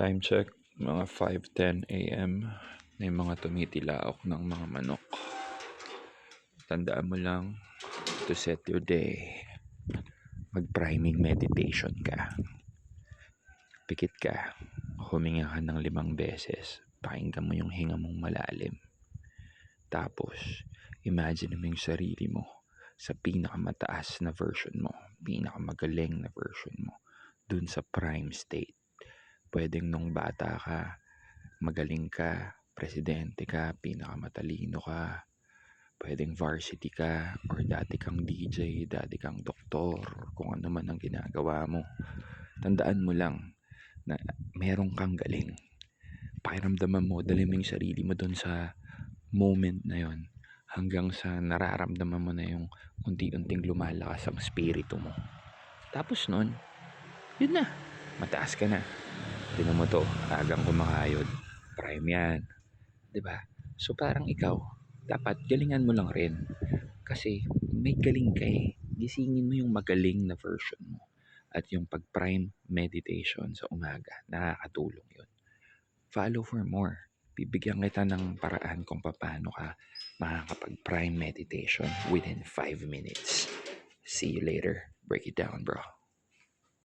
Time check, mga 5:10 AM. May mga tumitilaok ng mga manok. Tandaan mo lang, to set your day, mag-priming meditation ka. Pikit ka, huminga ka ng 5 beses. Pakinggan mo yung hinga mong malalim. Tapos, imagine mo yung sarili mo sa pinakamataas na version mo, pinakamagaling na version mo, dun sa prime state. Pwedeng nung bata ka, magaling ka, presidente ka, pinakamatalino ka, pwedeng varsity ka, or dati kang DJ, dati kang doktor, kung ano man ang ginagawa mo. Tandaan mo lang na meron kang galing. Pakiramdaman mo, dali mo yung sarili mo dun sa moment na yon, hanggang sa nararamdaman mo na yung unti-unting lumalakas ang spirito mo. Tapos nun, yun na, mataas ka na. Tinan mo to, agang kumakayod. Prime yan. 'Di ba? So parang ikaw, dapat galingan mo lang rin. Kasi may galing ka eh. Gisingin mo yung magaling na version mo. At yung pag-prime meditation sa umaga, nakakatulong yun. Follow for more. Bibigyan kita ng paraan kung paano ka makakapag-prime meditation within 5 minutes. See you later. Break it down, bro.